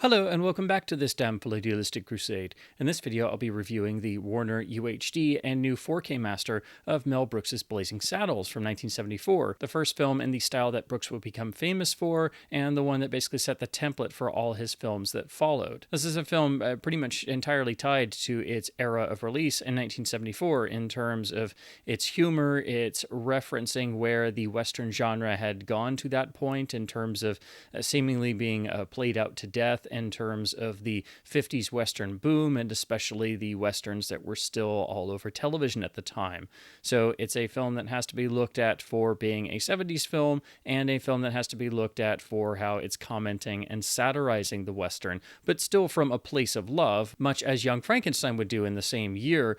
Hello and welcome back to this damn full idealistic crusade. In this video I'll be reviewing the Warner UHD and new 4K master of Mel Brooks' Blazing Saddles from 1974, the first film in the style that Brooks would become famous for, and the one that basically set the template for all his films that followed. This is a film pretty much entirely tied to its era of release in 1974 in terms of its humor, its referencing where the Western genre had gone to that point in terms of seemingly being played out to death in terms of the 50s Western boom, and especially the Westerns that were still all over television at the time. So it's a film that has to be looked at for being a 70s film, and a film that has to be looked at for how it's commenting and satirizing the Western, but still from a place of love, much as Young Frankenstein would do in the same year,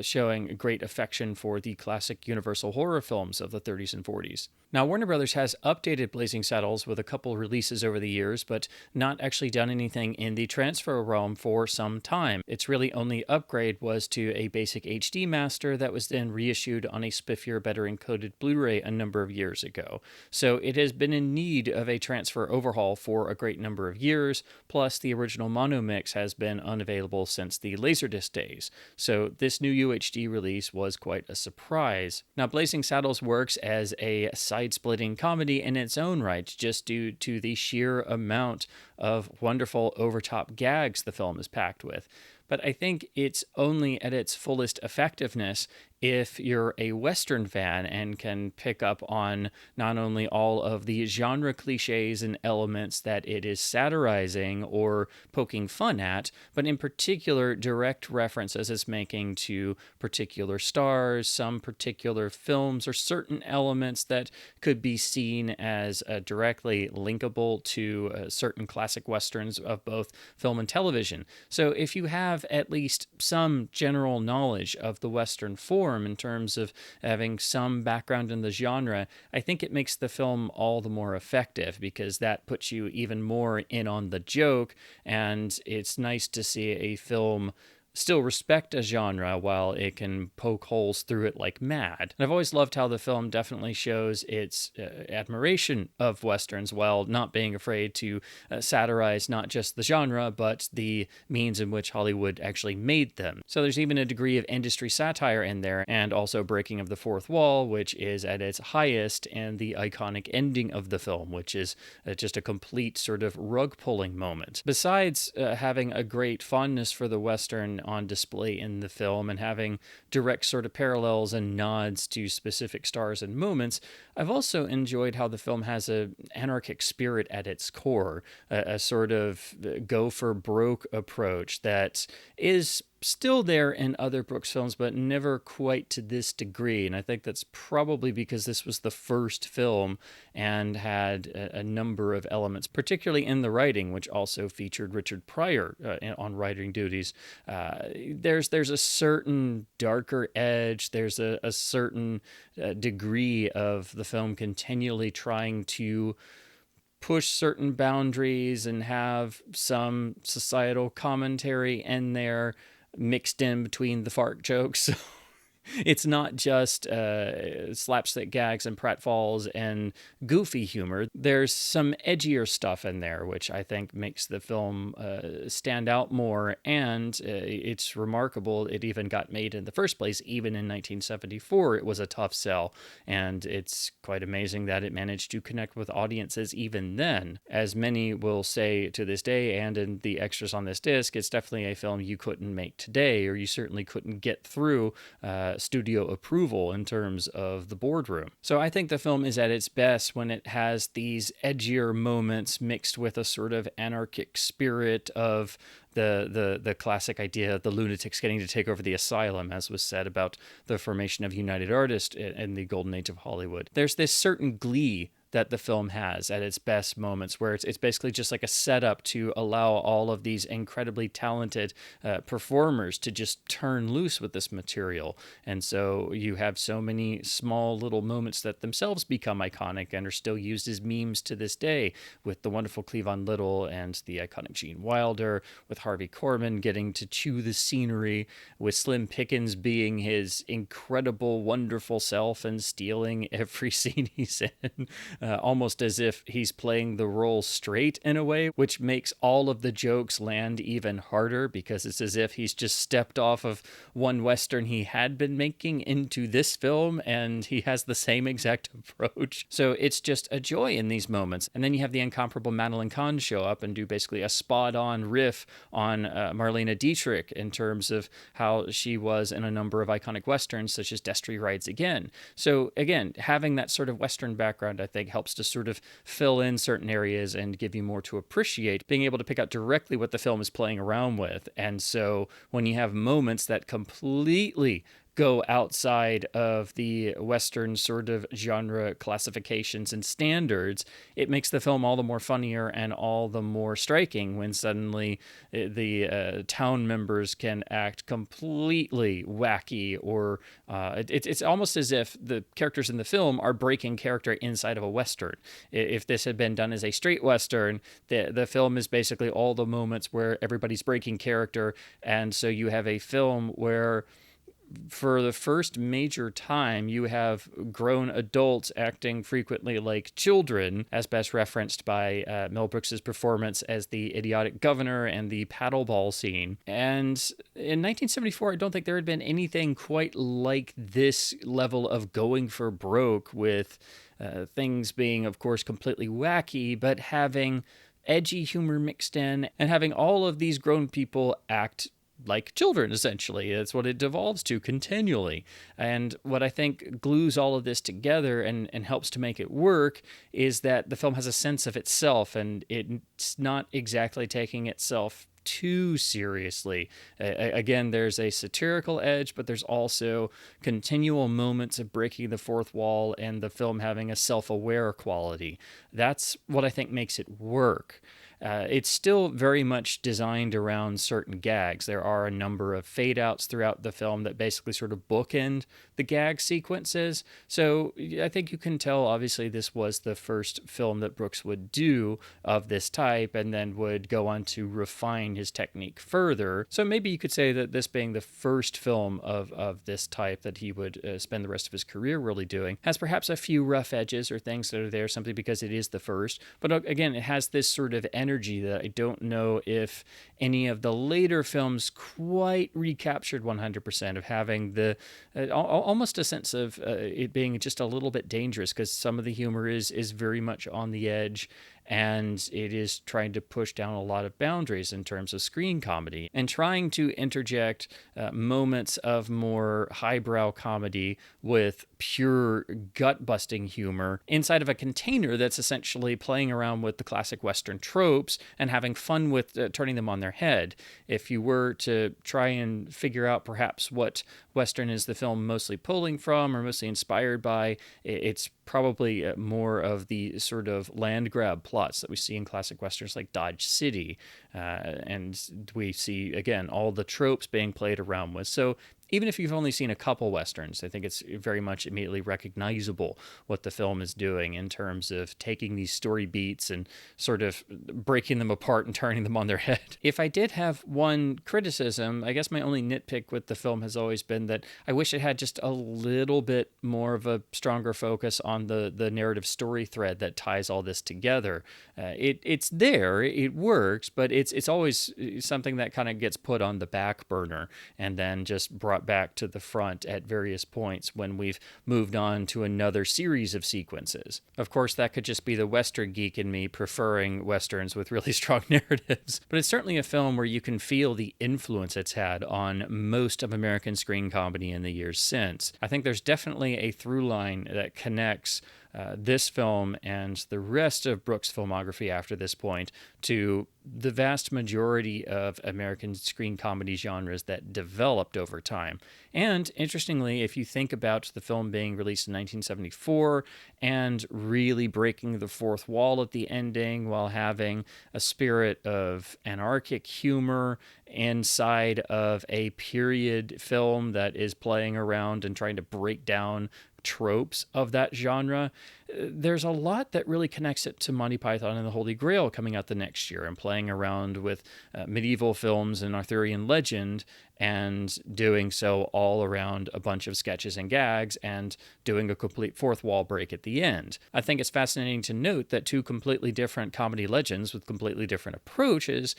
showing great affection for the classic Universal horror films of the 30s and 40s. Now, Warner Brothers has updated Blazing Saddles with a couple releases over the years, but not actually done anything in the transfer realm for some time. Its really only upgrade was to a basic HD master that was then reissued on a spiffier, better encoded Blu-ray a number of years ago. So it has been in need of a transfer overhaul for a great number of years, plus the original mono mix has been unavailable since the Laserdisc days. So this new UHD release was quite a surprise. Now, Blazing Saddles works as a side-splitting comedy in its own right, just due to the sheer amount of wonderful over-top gags the film is packed with. But I think it's only at its fullest effectiveness if you're a Western fan and can pick up on not only all of the genre cliches and elements that it is satirizing or poking fun at, but in particular direct references it's making to particular stars, some particular films, or certain elements that could be seen as directly linkable to certain classic Westerns of both film and television. So if you have at least some general knowledge of the Western form in terms of having some background in the genre, I think it makes the film all the more effective because that puts you even more in on the joke, and it's nice to see a film still respect a genre while it can poke holes through it like mad. And I've always loved how the film definitely shows its admiration of Westerns while not being afraid to satirize not just the genre, but the means in which Hollywood actually made them. So there's even a degree of industry satire in there, and also breaking of the fourth wall, which is at its highest, and the iconic ending of the film, which is just a complete sort of rug-pulling moment. Besides having a great fondness for the Western on display in the film and having direct sort of parallels and nods to specific stars and moments, I've also enjoyed how the film has an anarchic spirit at its core, a sort of go for broke approach that is still there in other Brooks films, but never quite to this degree. And I think that's probably because this was the first film and had a number of elements, particularly in the writing, which also featured Richard Pryor on writing duties. There's a certain darker edge. There's a certain degree of the film continually trying to push certain boundaries and have some societal commentary in there mixed in between the fart jokes. It's not just slapstick gags and pratfalls and goofy humor. There's some edgier stuff in there, which I think makes the film stand out more. And it's remarkable it even got made in the first place. Even in 1974, it was a tough sell. And it's quite amazing that it managed to connect with audiences even then. As many will say to this day, and in the extras on this disc, it's definitely a film you couldn't make today, or you certainly couldn't get through studio approval in terms of the boardroom. So I think the film is at its best when it has these edgier moments mixed with a sort of anarchic spirit of the classic idea of the lunatics getting to take over the asylum, as was said about the formation of United Artists in the golden age of Hollywood. There's this certain glee that the film has at its best moments, where it's basically just like a setup to allow all of these incredibly talented performers to just turn loose with this material. And so you have so many small little moments that themselves become iconic and are still used as memes to this day, with the wonderful Cleavon Little and the iconic Gene Wilder, with Harvey Korman getting to chew the scenery, with Slim Pickens being his incredible, wonderful self and stealing every scene he's in. almost as if he's playing the role straight in a way, which makes all of the jokes land even harder because it's as if he's just stepped off of one Western he had been making into this film, and he has the same exact approach. So it's just a joy in these moments. And then you have the incomparable Madeline Kahn show up and do basically a spot-on riff on Marlene Dietrich in terms of how she was in a number of iconic Westerns, such as Destry Rides Again. So again, having that sort of Western background, I think, helps to sort of fill in certain areas and give you more to appreciate, being able to pick out directly what the film is playing around with. And so when you have moments that completely go outside of the Western sort of genre classifications and standards, it makes the film all the more funnier and all the more striking when suddenly the town members can act completely wacky, or it's almost as if the characters in the film are breaking character inside of a Western. If this had been done as a straight Western, the film is basically all the moments where everybody's breaking character, and so you have a film where for the first major time, you have grown adults acting frequently like children, as best referenced by Mel Brooks' performance as the idiotic governor and the paddleball scene. And in 1974, I don't think there had been anything quite like this level of going for broke, with things being, of course, completely wacky, but having edgy humor mixed in and having all of these grown people act like children, essentially. That's what it devolves to continually. And what I think glues all of this together and helps to make it work is that the film has a sense of itself, and it's not exactly taking itself too seriously. Again, there's a satirical edge, but there's also continual moments of breaking the fourth wall and the film having a self-aware quality. That's what I think makes it work. It's still very much designed around certain gags. There are a number of fade outs throughout the film that basically sort of bookend the gag sequences. So I think you can tell, obviously, this was the first film that Brooks would do of this type, and then would go on to refine his technique further. So maybe you could say that this being the first film of this type that he would spend the rest of his career really doing, has perhaps a few rough edges or things that are there simply because it is the first. But again, it has this sort of energy that I don't know if any of the later films quite recaptured 100%, of having the almost a sense of it being just a little bit dangerous, because some of the humor is very much on the edge, and it is trying to push down a lot of boundaries in terms of screen comedy, and trying to interject moments of more highbrow comedy with pure gut-busting humor inside of a container that's essentially playing around with the classic Western tropes and having fun with turning them on their head. If you were to try and figure out perhaps what Western is the film mostly pulling from or mostly inspired by, it's probably more of the sort of land grab plots that we see in classic Westerns like Dodge City. And we see, again, all the tropes being played around with. So even if you've only seen a couple Westerns, I think it's very much immediately recognizable what the film is doing in terms of taking these story beats and sort of breaking them apart and turning them on their head. If I did have one criticism, I guess my only nitpick with the film has always been that I wish it had just a little bit more of a stronger focus on the narrative story thread that ties all this together. It's there, it works, but it's always something that kind of gets put on the back burner and then just brought back to the front at various points when we've moved on to another series of sequences. Of course, that could just be the Western geek in me preferring Westerns with really strong narratives, but it's certainly a film where you can feel the influence it's had on most of American screen comedy in the years since. I think there's definitely a through line that connects this film and the rest of Brooks' filmography after this point to the vast majority of American screen comedy genres that developed over time. And interestingly, if you think about the film being released in 1974 and really breaking the fourth wall at the ending while having a spirit of anarchic humor inside of a period film that is playing around and trying to break down tropes of that genre, there's a lot that really connects it to Monty Python and the Holy Grail coming out the next year, and playing around with medieval films and Arthurian legend, and doing so all around a bunch of sketches and gags, and doing a complete fourth wall break at the end. I think it's fascinating to note that two completely different comedy legends with completely different approaches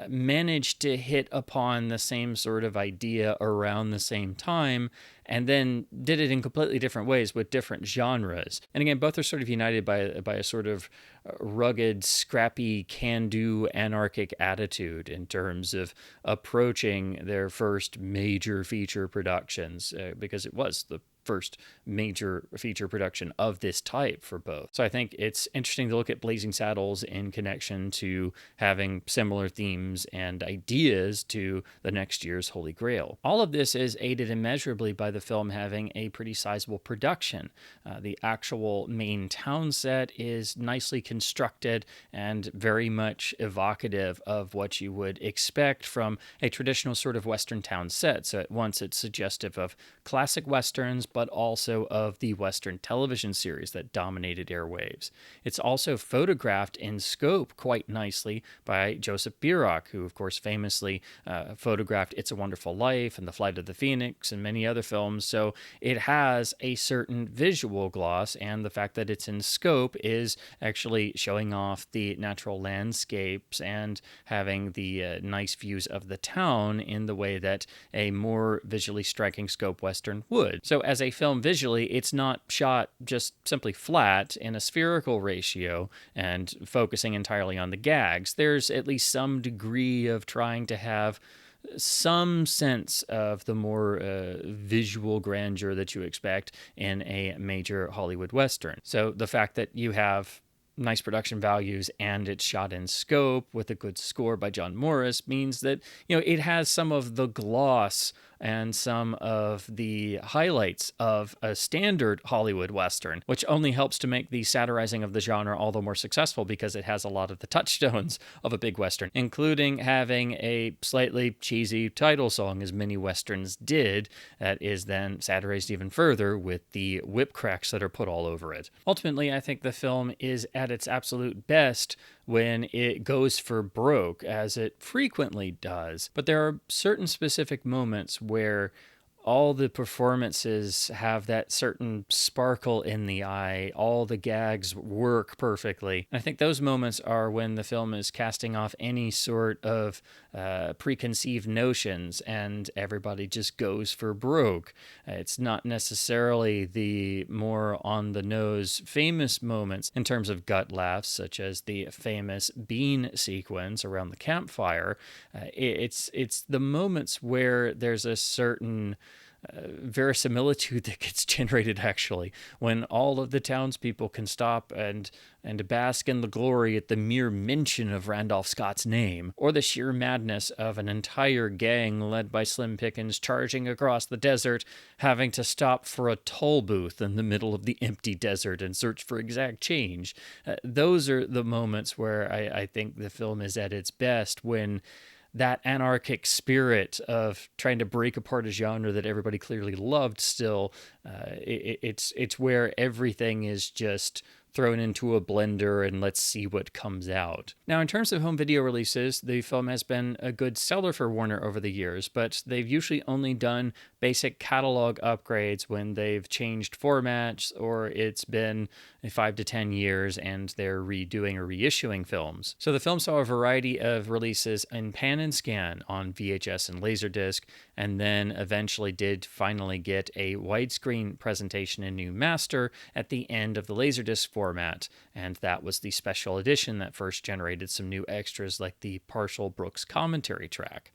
managed to hit upon the same sort of idea around the same time, and then did it in completely different ways with different genres. And again, both are sort of united by a sort of rugged, scrappy, can-do, anarchic attitude in terms of approaching their first major feature productions, because it was the first major feature production of this type for both. So I think it's interesting to look at Blazing Saddles in connection to having similar themes and ideas to the next year's Holy Grail. All of this is aided immeasurably by the film having a pretty sizable production. The actual main town set is nicely constructed and very much evocative of what you would expect from a traditional sort of Western town set. So at once it's suggestive of classic Westerns, but also of the Western television series that dominated airwaves. It's also photographed in scope quite nicely by Joseph Biroc, who of course famously photographed It's a Wonderful Life and The Flight of the Phoenix and many other films. So it has a certain visual gloss, and the fact that it's in scope is actually showing off the natural landscapes and having the nice views of the town in the way that a more visually striking scope Western would. So as a film visually, it's not shot just simply flat in a spherical ratio and focusing entirely on the gags. There's at least some degree of trying to have some sense of the more visual grandeur that you expect in a major Hollywood Western. So the fact that you have nice production values and it's shot in scope with a good score by John Morris means that, it has some of the gloss and some of the highlights of a standard Hollywood Western, which only helps to make the satirizing of the genre all the more successful because it has a lot of the touchstones of a big Western, including having a slightly cheesy title song, as many Westerns did, that is then satirized even further with the whip cracks that are put all over it. Ultimately, I think the film is at its absolute best when it goes for broke, as it frequently does. But there are certain specific moments where all the performances have that certain sparkle in the eye. All the gags work perfectly. And I think those moments are when the film is casting off any sort of preconceived notions and everybody just goes for broke. It's not necessarily the more on-the-nose famous moments in terms of gut laughs, such as the famous bean sequence around the campfire. It's the moments where there's a certain verisimilitude that gets generated, actually, when all of the townspeople can stop and bask in the glory at the mere mention of Randolph Scott's name, or the sheer madness of an entire gang led by Slim Pickens charging across the desert, having to stop for a toll booth in the middle of the empty desert and search for exact change. Those are the moments where I think the film is at its best, when that anarchic spirit of trying to break apart a genre that everybody clearly loved still, it's where everything is just thrown into a blender and let's see what comes out. Now, in terms of home video releases, the film has been a good seller for Warner over the years, but they've usually only done basic catalog upgrades when they've changed formats or it's been 5 to 10 years and they're redoing or reissuing films. So the film saw a variety of releases in pan and scan on VHS and Laserdisc, and then eventually did finally get a widescreen presentation in new master at the end of the Laserdisc format, and that was the special edition that first generated some new extras like the partial Brooks commentary track.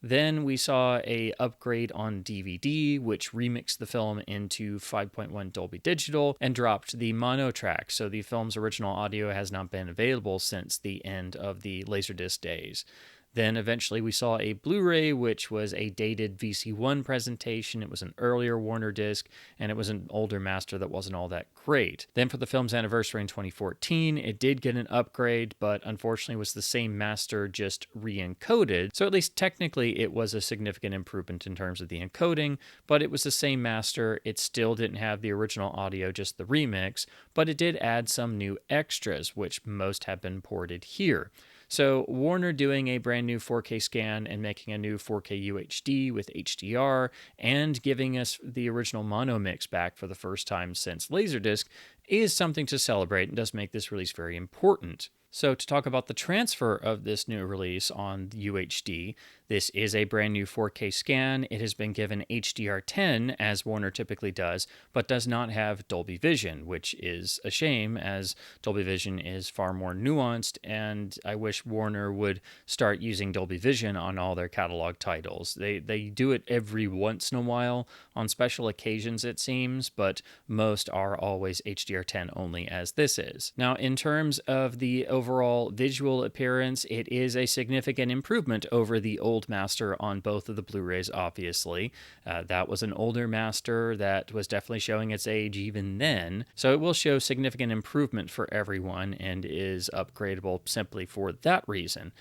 Then we saw a upgrade on DVD, which remixed the film into 5.1 Dolby Digital and dropped the mono track, so the film's original audio has not been available since the end of the Laserdisc days. Then eventually we saw a Blu-ray, which was a dated VC1 presentation. It was an earlier Warner disc, and it was an older master that wasn't all that great. Then for the film's anniversary in 2014, it did get an upgrade, but unfortunately was the same master, just re-encoded. So at least technically it was a significant improvement in terms of the encoding, but it was the same master. It still didn't have the original audio, just the remix, but it did add some new extras, which most have been ported here. So Warner doing a brand new 4K scan and making a new 4K UHD with HDR and giving us the original mono mix back for the first time since Laserdisc is something to celebrate and does make this release very important. So to talk about the transfer of this new release on UHD, this is a brand new 4K scan. It has been given HDR10, as Warner typically does, but does not have Dolby Vision, which is a shame, as Dolby Vision is far more nuanced, and I wish Warner would start using Dolby Vision on all their catalog titles. They do it every once in a while, on special occasions it seems, but most are always HDR10 only, as this is. Now, in terms of the overall visual appearance, it is a significant improvement over the old master on both of the Blu-rays, obviously. That was an older master that was definitely showing its age even then, so it will show significant improvement for everyone and is upgradable simply for that reason.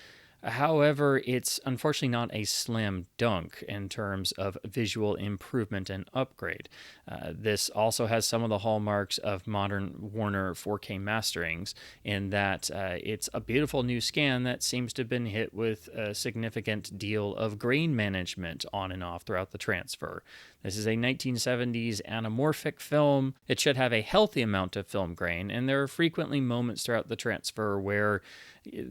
However, it's unfortunately not a slam dunk in terms of visual improvement and upgrade. This also has some of the hallmarks of modern Warner 4K masterings in that it's a beautiful new scan that seems to have been hit with a significant deal of grain management on and off throughout the transfer. This is a 1970s anamorphic film. It should have a healthy amount of film grain, and there are frequently moments throughout the transfer where,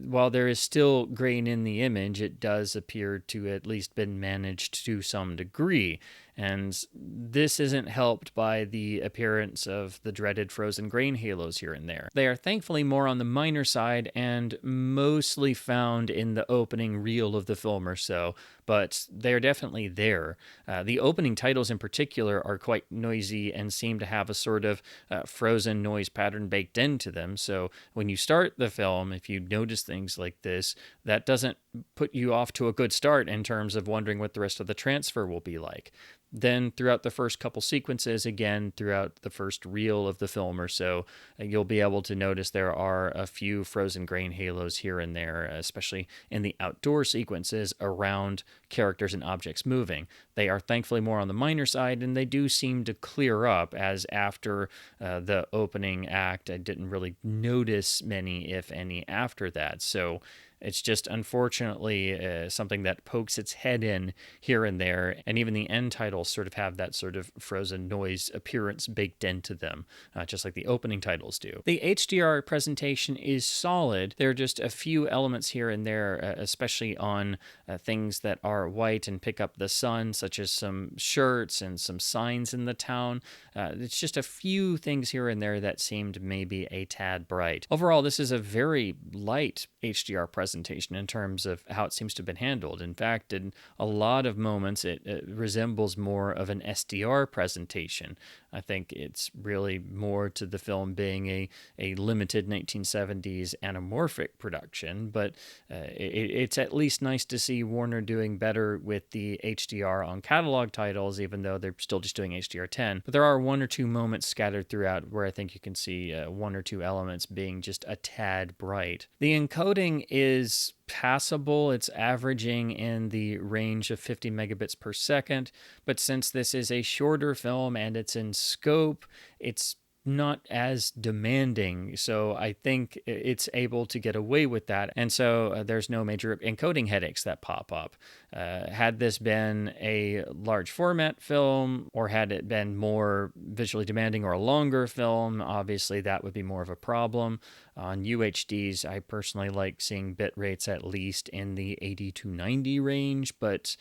while there is still grain in the image, it does appear to at least been managed to some degree. And this isn't helped by the appearance of the dreaded frozen grain halos here and there. They are thankfully more on the minor side and mostly found in the opening reel of the film or so, but they're definitely there. The opening titles in particular are quite noisy and seem to have a sort of frozen noise pattern baked into them. So when you start the film, if you notice things like this, that doesn't put you off to a good start in terms of wondering what the rest of the transfer will be like. Then throughout the first couple sequences, again, throughout the first reel of the film or so, you'll be able to notice there are a few frozen grain halos here and there, especially in the outdoor sequences around characters and objects moving. They are thankfully more on the minor side, and they do seem to clear up, as after the opening act, I didn't really notice many, if any, after that. So it's just unfortunately something that pokes its head in here and there, and even the end titles sort of have that sort of frozen noise appearance baked into them, just like the opening titles do. The HDR presentation is solid. There are just a few elements here and there, especially on things that are white and pick up the sun, such as some shirts and some signs in the town. It's just a few things here and there that seemed maybe a tad bright. Overall, this is a very light HDR presentation in terms of how it seems to have been handled. In fact, in a lot of moments, it resembles more of an SDR presentation. I think it's really more to the film being a limited 1970s anamorphic production, but it's at least nice to see Warner doing better with the HDR on catalog titles, even though they're still just doing HDR10. But there are one or two moments scattered throughout where I think you can see one or two elements being just a tad bright. The encoding is passable. It's averaging in the range of 50 megabits per second, but since this is a shorter film and it's in scope, it's not as demanding, so I think it's able to get away with that, and so there's no major encoding headaches that pop up. Had this been a large format film, or had it been more visually demanding or a longer film, obviously that would be more of a problem. On UHDs, I personally like seeing bit rates at least in the 80 to 90 range, but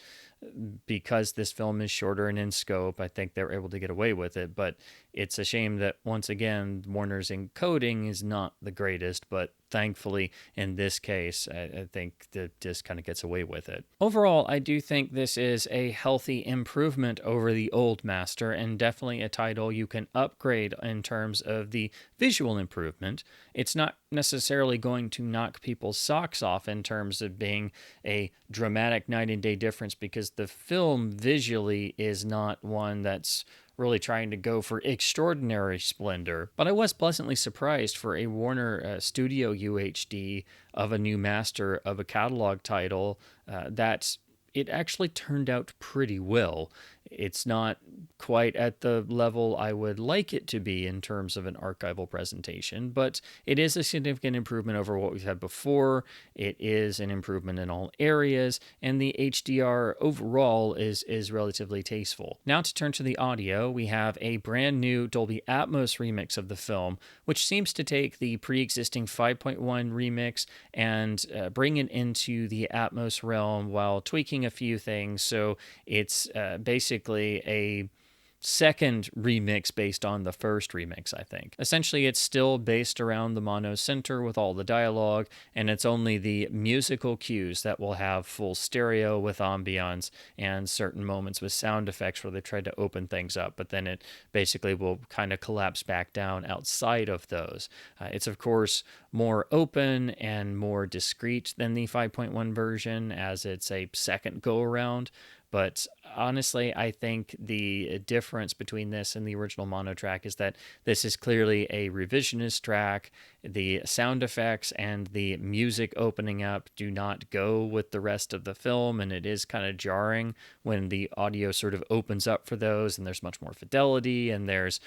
because this film is shorter and in scope, I think they're able to get away with it. But it's a shame that, once again, Warner's encoding is not the greatest, but thankfully, in this case, I think the disc kind of gets away with it. Overall, I do think this is a healthy improvement over the old master, and definitely a title you can upgrade in terms of the visual improvement. It's not necessarily going to knock people's socks off in terms of being a dramatic night and day difference, because the film visually is not one that's really trying to go for extraordinary splendor. But I was pleasantly surprised for a Warner Studio UHD of a new master of a catalog title that it actually turned out pretty well. It's not quite at the level I would like it to be in terms of an archival presentation, but it is a significant improvement over what we've had before. It is an improvement in all areas, and the HDR overall is relatively tasteful. Now to turn to the audio, we have a brand new Dolby Atmos remix of the film, which seems to take the pre-existing 5.1 remix and bring it into the Atmos realm while tweaking a few things. So it's basically a second remix based on the first remix, I think. Essentially, it's still based around the mono center with all the dialogue, and it's only the musical cues that will have full stereo with ambiance and certain moments with sound effects where they tried to open things up, but then it basically will kind of collapse back down outside of those. It's, of course, more open and more discreet than the 5.1 version, as it's a second go-around. But honestly, I think the difference between this and the original mono track is that this is clearly a revisionist track. The sound effects and the music opening up do not go with the rest of the film, and it is kind of jarring when the audio sort of opens up for those, and there's much more fidelity, and there's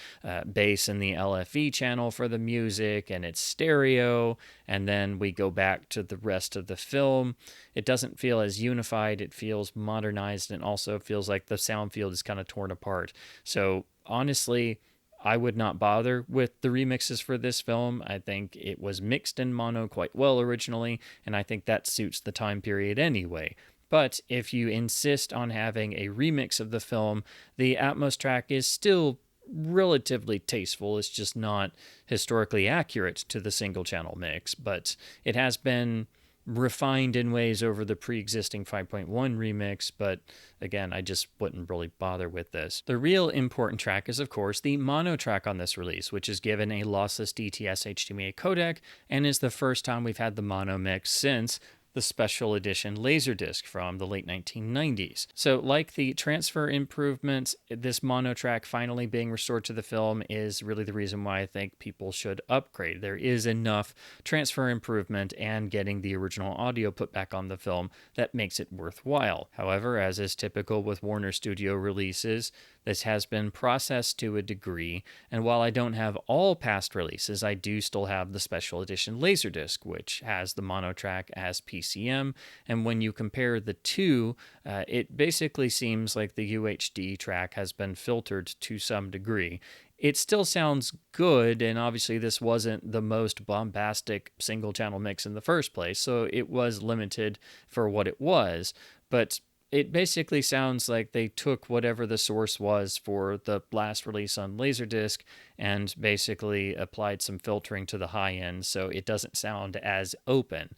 bass in the LFE channel for the music, and it's stereo, and then we go back to the rest of the film. It doesn't feel as unified. It feels modernized, and also feels like the sound field is kind of torn apart. So honestly, I would not bother with the remixes for this film. I think it was mixed in mono quite well originally, and I think that suits the time period anyway. But if you insist on having a remix of the film, the Atmos track is still relatively tasteful. It's just not historically accurate to the single channel mix, but it has been refined in ways over the pre-existing 5.1 remix, but again, I just wouldn't really bother with this. The real important track is, of course, the mono track on this release, which is given a lossless DTS HDMI codec and is the first time we've had the mono mix since the special edition Laserdisc from the late 1990s. So like the transfer improvements, this mono track finally being restored to the film is really the reason why I think people should upgrade. There is enough transfer improvement and getting the original audio put back on the film that makes it worthwhile. However, as is typical with Warner Studio releases, this has been processed to a degree, and while I don't have all past releases, I do still have the special edition Laserdisc, which has the mono track as PCM, and when you compare the two, it basically seems like the UHD track has been filtered to some degree. It still sounds good, and obviously this wasn't the most bombastic single-channel mix in the first place, so it was limited for what it was, but it basically sounds like they took whatever the source was for the last release on Laserdisc and basically applied some filtering to the high end, so it doesn't sound as open.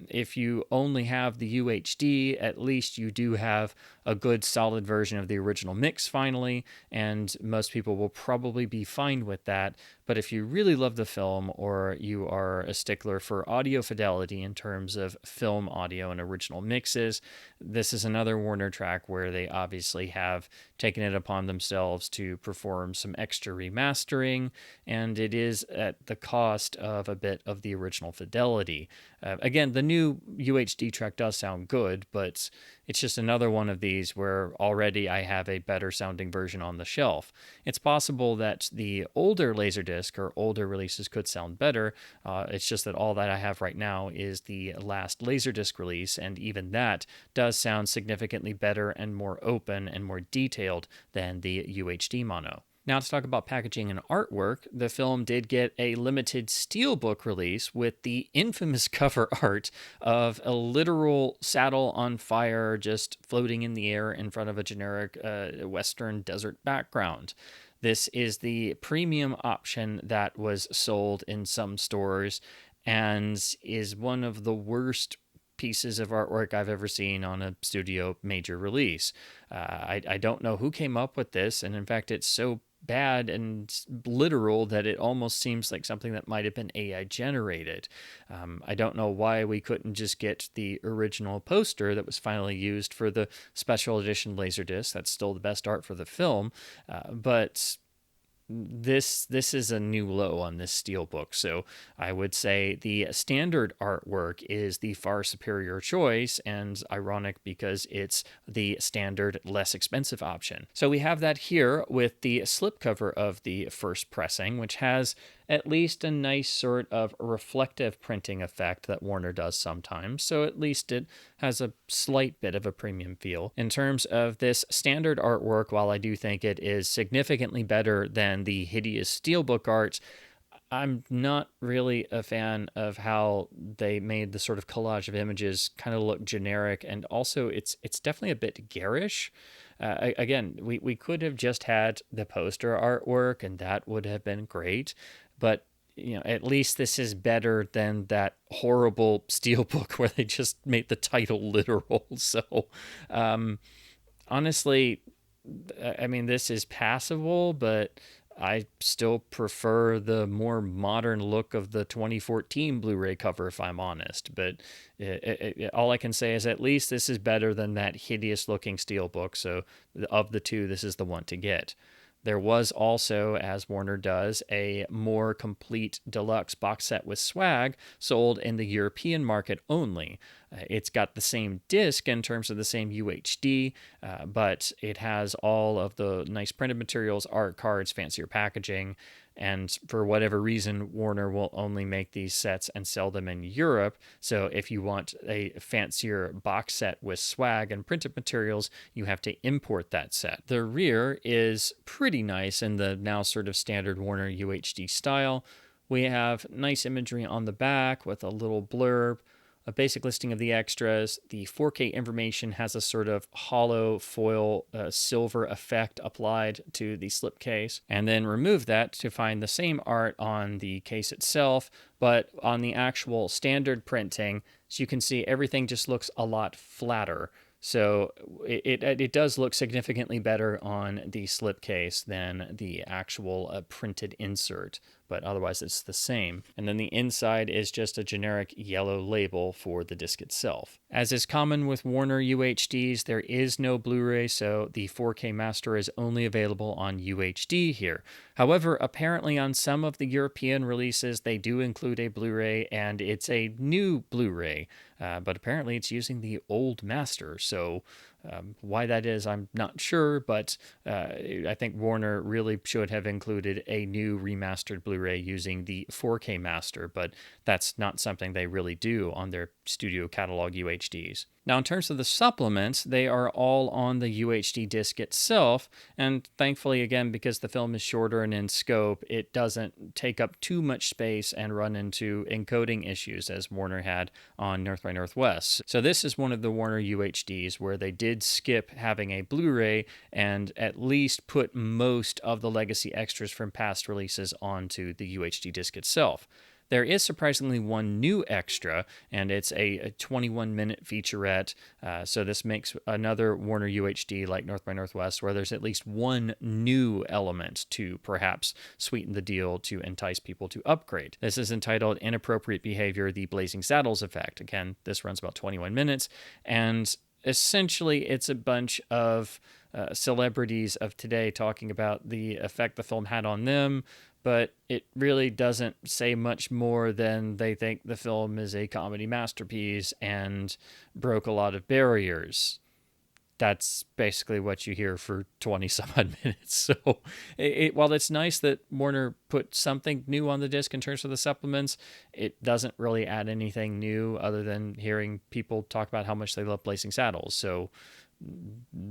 If you only have the UHD, at least you do have a good solid version of the original mix finally, and most people will probably be fine with that. But if you really love the film, or you are a stickler for audio fidelity in terms of film audio and original mixes, this is another Warner track where they obviously have taken it upon themselves to perform some extra remastering, and it is at the cost of a bit of the original fidelity. Again, the new UHD track does sound good, but it's just another one of these where already I have a better sounding version on the shelf. It's possible that the older Laserdisc or older releases could sound better. It's just that all that I have right now is the last Laserdisc release, and even that does sound significantly better and more open and more detailed than the UHD mono. Now, to talk about packaging and artwork, the film did get a limited steelbook release with the infamous cover art of a literal saddle on fire just floating in the air in front of a generic Western desert background. This is the premium option that was sold in some stores, and is one of the worst pieces of artwork I've ever seen on a studio major release. I don't know who came up with this, and in fact, it's so bad and literal that it almost seems like something that might have been AI generated. I don't know why we couldn't just get the original poster that was finally used for the special edition Laserdisc. That's still the best art for the film, but this is a new low on this steelbook. So I would say the standard artwork is the far superior choice, and ironic because it's the standard, less expensive option. So we have that here with the slipcover of the first pressing, which has at least a nice sort of reflective printing effect that Warner does sometimes. So at least it has a slight bit of a premium feel. In terms of this standard artwork, while I do think it is significantly better than the hideous steelbook art, I'm not really a fan of how they made the sort of collage of images kind of look generic, and also it's definitely a bit garish. Again, we could have just had the poster artwork, and that would have been great, but at least this is better than that horrible steelbook where they just made the title literal. So, honestly, I mean, this is passable, but I still prefer the more modern look of the 2014 Blu-ray cover, if I'm honest. But all I can say is at least this is better than that hideous-looking steelbook. So of the two, this is the one to get. There was also, as Warner does, a more complete deluxe box set with swag sold in the European market only. It's got the same disc in terms of the same UHD, but it has all of the nice printed materials, art cards, fancier packaging, and for whatever reason, Warner will only make these sets and sell them in Europe. So if you want a fancier box set with swag and printed materials, you have to import that set. The rear is pretty nice in the now sort of standard Warner UHD style. We have nice imagery on the back with a little blurb, a basic listing of the extras. The 4K information has a sort of hollow foil silver effect applied to the slipcase, and then remove that to find the same art on the case itself, but on the actual standard printing, so you can see everything just looks a lot flatter. So it does look significantly better on the slipcase than the actual printed insert, but otherwise it's the same. And then the inside is just a generic yellow label for the disc itself. As is common with Warner UHDs, there is no Blu-ray, so the 4K master is only available on UHD here. However, apparently on some of the European releases, they do include a Blu-ray, and it's a new Blu-ray, but apparently it's using the old master. So why that is, I'm not sure, but I think Warner really should have included a new remastered Blu-ray using the 4K master, but that's not something they really do on their studio catalog UHDs. Now, in terms of the supplements, they are all on the UHD disc itself, and thankfully, again, because the film is shorter and in scope, it doesn't take up too much space and run into encoding issues as Warner had on North by Northwest. So this is one of the Warner UHDs where they did skip having a Blu-ray and at least put most of the legacy extras from past releases onto the UHD disc itself. There is surprisingly one new extra, and it's a 21-minute featurette. So this makes another Warner UHD like North by Northwest, where there's at least one new element to perhaps sweeten the deal to entice people to upgrade. This is entitled Inappropriate Behavior, the Blazing Saddles Effect. Again, this runs about 21 minutes, and essentially it's a bunch of celebrities of today talking about the effect the film had on them, but it really doesn't say much more than they think the film is a comedy masterpiece and broke a lot of barriers. That's basically what you hear for 20 some odd minutes. So while it's nice that Warner put something new on the disc in terms of the supplements, it doesn't really add anything new other than hearing people talk about how much they love Blazing Saddles. So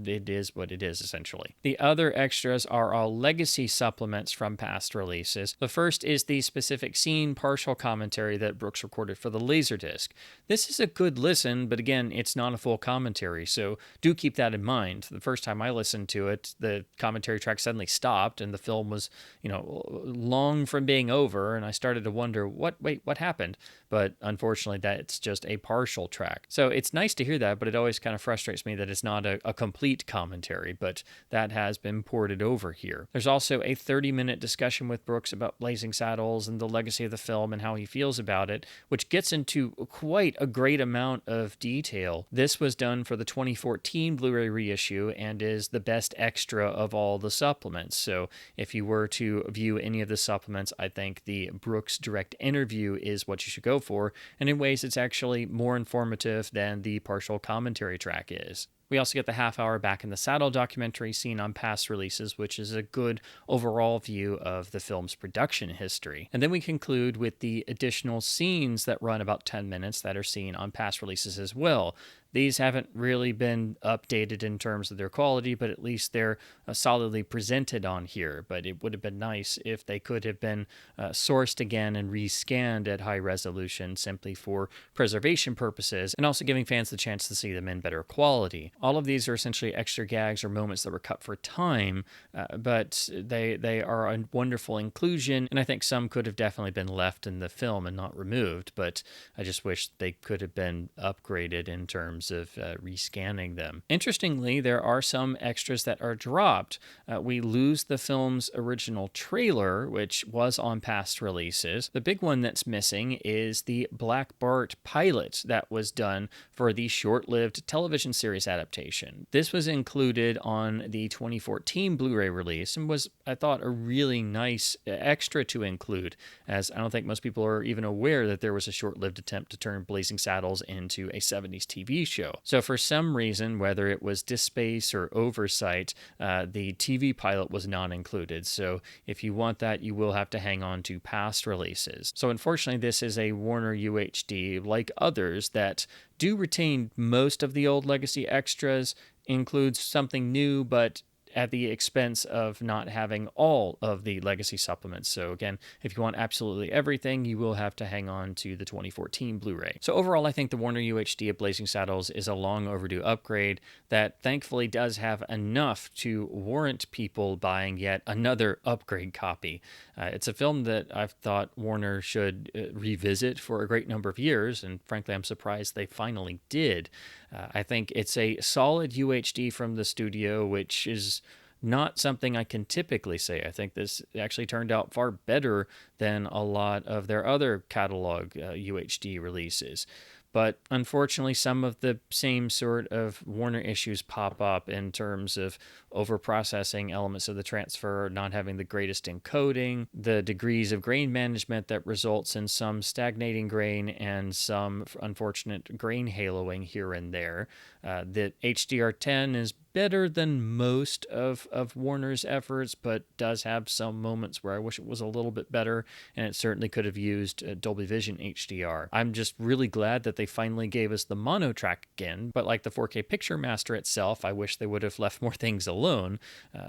it is what it is, essentially. The other extras are all legacy supplements from past releases. The first is the specific scene partial commentary that Brooks recorded for the Laserdisc. This is a good listen, but again, it's not a full commentary, so do keep that in mind. The first time I listened to it, the commentary track suddenly stopped, and the film was, long from being over, and I started to wonder, what happened? But unfortunately, that's just a partial track. So it's nice to hear that, but it always kind of frustrates me that it's not a complete commentary, but that has been ported over here. There's also a 30-minute discussion with Brooks about Blazing Saddles and the legacy of the film and how he feels about it, which gets into quite a great amount of detail. This was done for the 2014 Blu-ray reissue and is the best extra of all the supplements. So if you were to view any of the supplements, I think the Brooks direct interview is what you should go for, and in ways it's actually more informative than the partial commentary track is. We also get the half-hour Back in the Saddle documentary seen on past releases, which is a good overall view of the film's production history. And then we conclude with the additional scenes that run about 10 minutes that are seen on past releases as well. These haven't really been updated in terms of their quality, but at least they're solidly presented on here. But it would have been nice if they could have been sourced again and rescanned at high resolution simply for preservation purposes, and also giving fans the chance to see them in better quality. All of these are essentially extra gags or moments that were cut for time, but they are a wonderful inclusion, and I think some could have definitely been left in the film and not removed, but I just wish they could have been upgraded in terms of rescanning them. Interestingly, there are some extras that are dropped. We lose the film's original trailer, which was on past releases. The big one that's missing is the Black Bart pilot that was done for the short-lived television series adaptation. This was included on the 2014 Blu-ray release and was, I thought, a really nice extra to include, as I don't think most people are even aware that there was a short-lived attempt to turn Blazing Saddles into a 70s TV show. So for some reason, whether it was dispace or oversight, the TV pilot was not included. So if you want that, you will have to hang on to past releases. So unfortunately, this is a Warner UHD, like others, that do retain most of the old legacy extras, includes something new, but at the expense of not having all of the legacy supplements. So again, if you want absolutely everything, you will have to hang on to the 2014 Blu-ray. So overall, I think the Warner UHD of Blazing Saddles is a long overdue upgrade that thankfully does have enough to warrant people buying yet another upgrade copy. It's a film that I've thought Warner should revisit for a great number of years, and frankly, I'm surprised they finally did. I think it's a solid UHD from the studio, which is not something I can typically say. I think this actually turned out far better than a lot of their other catalog UHD releases. But unfortunately, some of the same sort of Warner issues pop up in terms of overprocessing elements of the transfer, not having the greatest encoding, the degrees of grain management that results in some stagnating grain and some unfortunate grain haloing here and there. The HDR10 is better than most of Warner's efforts, but does have some moments where I wish it was a little bit better, and it certainly could have used Dolby Vision HDR. I'm just really glad that they finally gave us the mono track again, but like the 4K Picture Master itself, I wish they would have left more things alone,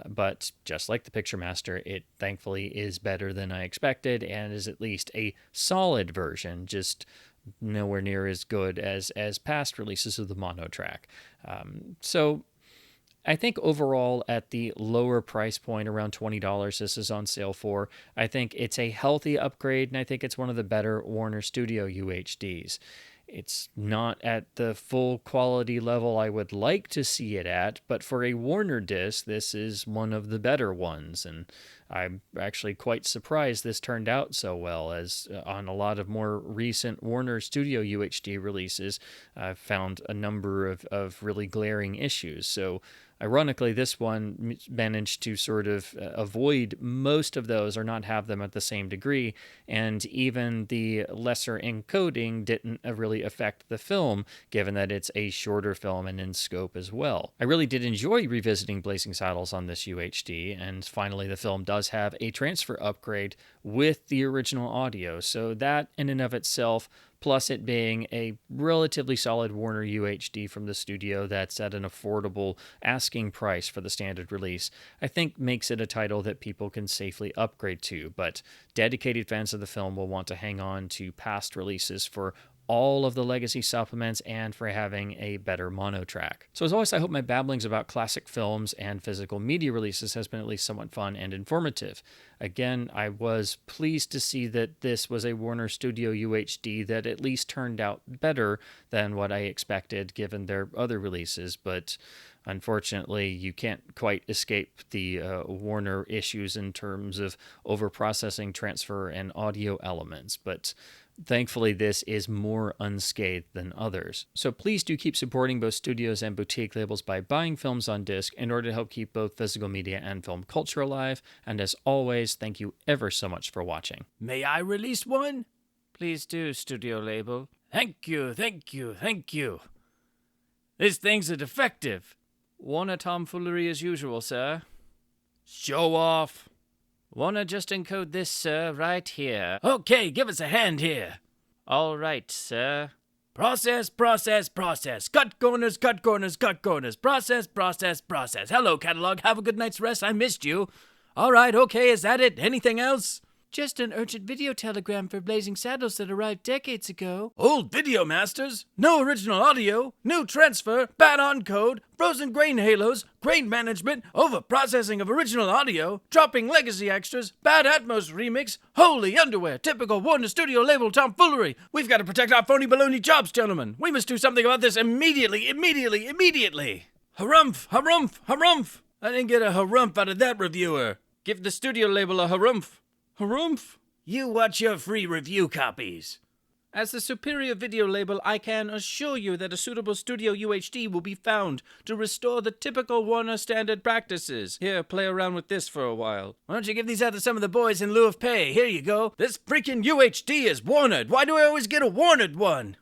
but just like the Picture Master, it thankfully is better than I expected and is at least a solid version, just nowhere near as good as past releases of the mono track. So I think overall at the lower price point, around $20 this is on sale for, I think it's a healthy upgrade, and I think it's one of the better Warner Studio UHDs. It's not at the full quality level I would like to see it at, but for a Warner disc, this is one of the better ones, and I'm actually quite surprised this turned out so well, as on a lot of more recent Warner Studio UHD releases, I've found a number of really glaring issues. So ironically, this one managed to sort of avoid most of those or not have them at the same degree, and even the lesser encoding didn't really affect the film, given that it's a shorter film and in scope as well. I really did enjoy revisiting Blazing Saddles on this UHD, and finally the film does have a transfer upgrade with the original audio, so that in and of itself plus it being a relatively solid Warner UHD from the studio that's at an affordable asking price for the standard release, I think makes it a title that people can safely upgrade to, but dedicated fans of the film will want to hang on to past releases for all of the legacy supplements and for having a better mono track. So as always, I hope my babblings about classic films and physical media releases has been at least somewhat fun and informative. Again, I was pleased to see that this was a Warner Studio UHD that at least turned out better than what I expected given their other releases, but unfortunately, you can't quite escape the Warner issues in terms of overprocessing, transfer, and audio elements, but thankfully, this is more unscathed than others. So please do keep supporting both studios and boutique labels by buying films on disc in order to help keep both physical media and film culture alive. And as always, thank you ever so much for watching. May I release one? Please do, studio label. Thank you, thank you, thank you. This thing's a defective. Warner tomfoolery as usual, sir. Show off. Wanna just encode this, sir, right here. Okay, give us a hand here. All right, sir. Process, process, process. Cut corners, cut corners, cut corners. Process, process, process. Hello, catalog. Have a good night's rest. I missed you. All right, okay, is that it? Anything else? Just an urgent video telegram for Blazing Saddles that arrived decades ago. Old video masters, no original audio, new transfer, bad on code, frozen grain halos, grain management, over-processing of original audio, dropping legacy extras, bad Atmos remix, holy underwear, typical Warner Studio label tomfoolery. We've got to protect our phony baloney jobs, gentlemen. We must do something about this immediately. Harumph, harumph, harumph. I didn't get a harumph out of that reviewer. Give the studio label a harumph. Harumph? You watch your free review copies. As the superior video label, I can assure you that a suitable Studio UHD will be found to restore the typical Warner standard practices. Here, play around with this for a while. Why don't you give these out to some of the boys in lieu of pay? Here you go. This freaking UHD is Warnered. Why do I always get a Warnered one?